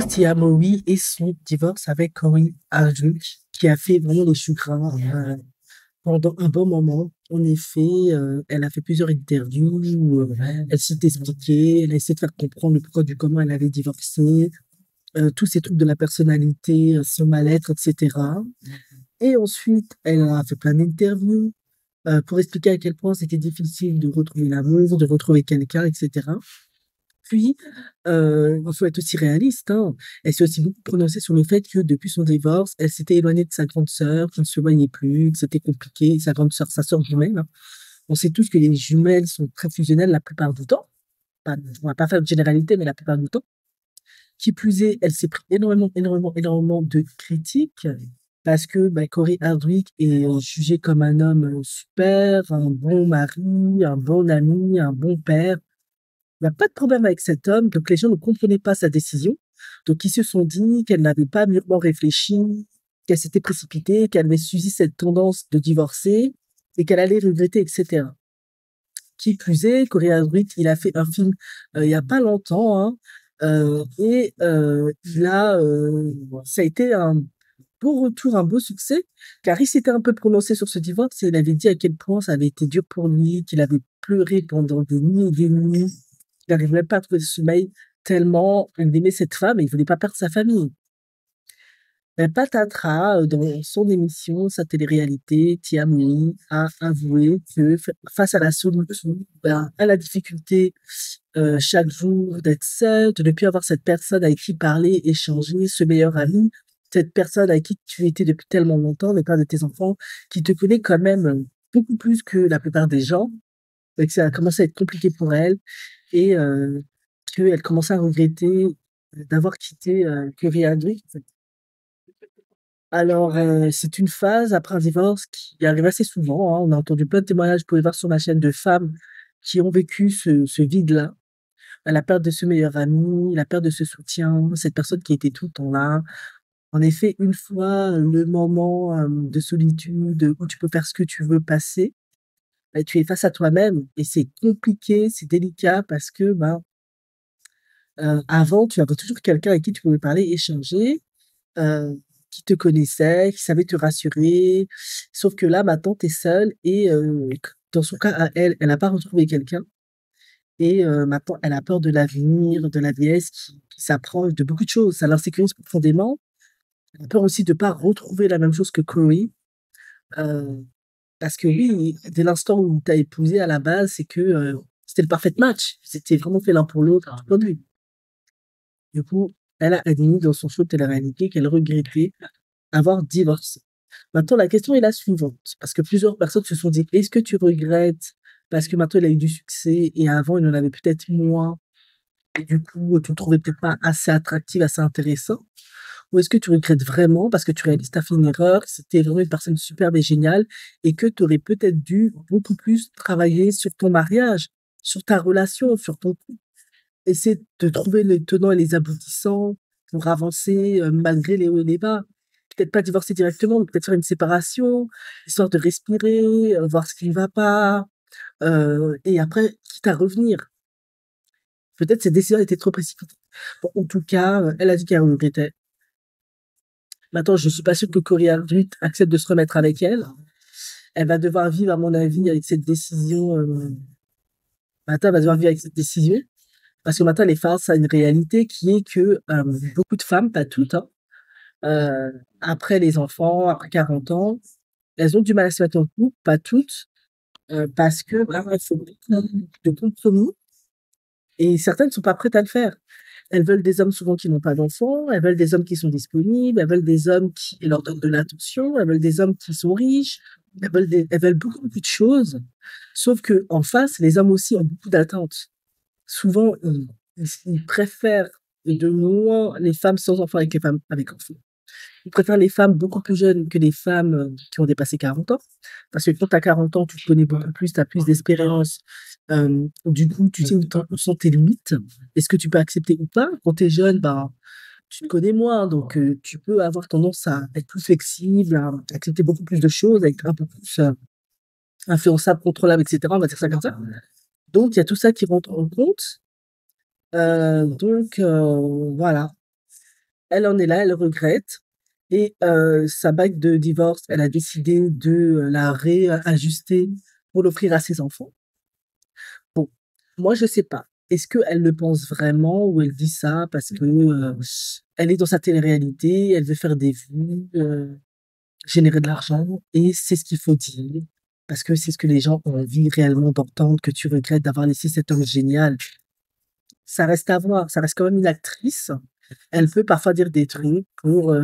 Tia Mowry et son divorce avec Corey Hardwick, qui a fait vraiment les choux gras pendant un bon moment. En effet, elle a fait plusieurs interviews où elle s'est expliquée, elle a essayé de faire comprendre le pourquoi du comment elle avait divorcé, tous ces trucs de la personnalité, son mal-être, etc. Et ensuite, elle a fait plein d'interviews pour expliquer à quel point c'était difficile de retrouver l'amour, de retrouver quelqu'un, etc. Puis, il faut être aussi réaliste, hein. Elle s'est aussi beaucoup prononcée sur le fait que depuis son divorce, elle s'était éloignée de sa grande sœur, qu'ils ne se voyaient plus, que c'était compliqué. Sa grande sœur, sa sœur jumelle, hein. On sait tous que les jumelles sont très fusionnelles la plupart du temps. On va pas faire de généralité, mais la plupart du temps. Qui plus est, elle s'est pris énormément de critiques parce que Corey Hardwick est jugé comme un homme super, un bon mari, un bon ami, un bon père. Il n'y a pas de problème avec cet homme, donc les gens ne comprenaient pas sa décision. Donc ils se sont dit qu'elle n'avait pas mûrement réfléchi, qu'elle s'était précipitée, qu'elle avait suivi cette tendance de divorcer et qu'elle allait regretter, etc. Qui plus est, Corey Hardwick, il a fait un film il y a pas longtemps, hein, ça a été un beau retour, un beau succès, car il s'était un peu prononcé sur ce divorce et il avait dit à quel point ça avait été dur pour lui, qu'il avait pleuré pendant des nuits et des nuits, il n'arrivait même pas à trouver le sommeil tellement il aimait cette femme et il voulait pas perdre sa famille. Patatras, dans son émission, sa télé-réalité, Tia Mowry a avoué que face à la solitude, à la difficulté chaque jour d'être seule, de ne plus avoir cette personne avec qui parler, échanger, ce meilleur ami, cette personne avec qui tu étais depuis tellement longtemps, le père de tes enfants, qui te connaît quand même beaucoup plus que la plupart des gens, et que ça a commencé à être compliqué pour elle et qu'elle commençait à regretter d'avoir quitté Kerry Hendricks. Alors, c'est une phase après un divorce qui arrive assez souvent, hein. On a entendu plein de témoignages, vous pouvez voir sur ma chaîne, de femmes qui ont vécu ce vide-là. La perte de ce meilleur ami, la perte de ce soutien, cette personne qui était tout le temps là. En effet, une fois le moment, de solitude où tu peux faire ce que tu veux passer, tu es face à toi-même et c'est compliqué, c'est délicat parce que, avant, tu avais toujours quelqu'un avec qui tu pouvais parler, échanger, heu, qui te connaissait, qui savait te rassurer. Sauf que là, maintenant, tu es seule et dans son cas à elle, elle n'a pas retrouvé quelqu'un et maintenant, elle a peur de l'avenir, de la vieillesse qui s'approche, de beaucoup de choses. Ça l'insécurise profondément. Elle a peur aussi de pas retrouver la même chose que Chloé, heu, parce que oui, dès l'instant où tu as épousé à la base, c'est que, c'était le parfait match. C'était vraiment fait l'un pour l'autre, tout comme lui. Du coup, elle a admis dans son show de télé-réalité qu'elle regrettait avoir divorcé. Maintenant, la question est la suivante, parce que plusieurs personnes se sont dit: «Est-ce que tu regrettes parce que maintenant il a eu du succès et avant il en avait peut-être moins et du coup, tu le trouvais peut-être pas assez attractif, assez intéressant? Ou est-ce que tu regrettes vraiment parce que tu réalises que tu as fait une erreur, que c'était vraiment une personne superbe et géniale et que tu aurais peut-être dû beaucoup plus travailler sur ton mariage, sur ta relation, sur ton couple? Essayer de trouver les tenants et les aboutissants pour avancer, malgré les hauts et les bas. Peut-être pas divorcer directement, mais peut-être faire une séparation, histoire de respirer, voir ce qui ne va pas, et après, quitte à revenir. Peut-être cette décision était trop précipitée. Bon, en tout cas, elle a dit qu'elle regrettait. Maintenant, je suis pas sûre que Corey Hardwick accepte de se remettre avec elle. Elle va devoir vivre, à mon avis, avec cette décision, maintenant, elle va devoir vivre avec cette décision. Parce que maintenant, elle est face à une réalité qui est que, beaucoup de femmes, pas toutes, hein, après les enfants, après 40 ans, elles ont du mal à se mettre en couple, pas toutes, parce que, il faut beaucoup de compromis et certaines ne sont pas prêtes à le faire. Elles veulent des hommes souvent qui n'ont pas d'enfants, elles veulent des hommes qui sont disponibles, elles veulent des hommes qui leur donnent de l'attention, elles veulent des hommes qui sont riches, elles veulent beaucoup de choses. Sauf qu'en face, les hommes aussi ont beaucoup d'attentes. Souvent, ils préfèrent de loin les femmes sans enfants avec les femmes avec enfants. Ils préfèrent les femmes beaucoup plus jeunes que les femmes, qui ont dépassé 40 ans. Parce que quand tu as 40 ans, tu te connais beaucoup plus, tu as plus d'expérience. Du coup, tu sais où sont tes limites et ce que tu peux accepter ou pas. Quand tu es jeune, tu te connais moins, donc tu peux avoir tendance à être plus flexible, à accepter beaucoup plus de choses, à être un peu plus, influençable, contrôlable et cetera, on va dire ça comme ça. Donc il y a tout ça qui rentre en compte, voilà. Elle en est là, elle regrette et sa bague de divorce, elle a décidé de, la réajuster pour l'offrir à ses enfants. Bon, moi je sais pas. Est-ce qu'elle le pense vraiment ou elle dit ça parce que, elle est dans sa télé-réalité, elle veut faire des vues, générer de l'argent et c'est ce qu'il faut dire parce que c'est ce que les gens ont envie réellement d'entendre, que tu regrettes d'avoir laissé cet homme génial. Ça reste à voir, ça reste quand même une actrice. Elle peut parfois dire des trucs pour,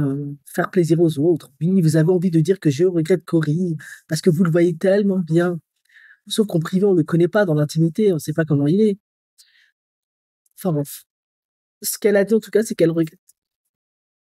faire plaisir aux autres. Oui, vous avez envie de dire que je regrette Cory parce que vous le voyez tellement bien. Sauf qu'en privé, on le connaît pas dans l'intimité, on sait pas comment il est. Enfin bref. Ce qu'elle a dit en tout cas, c'est qu'elle regrette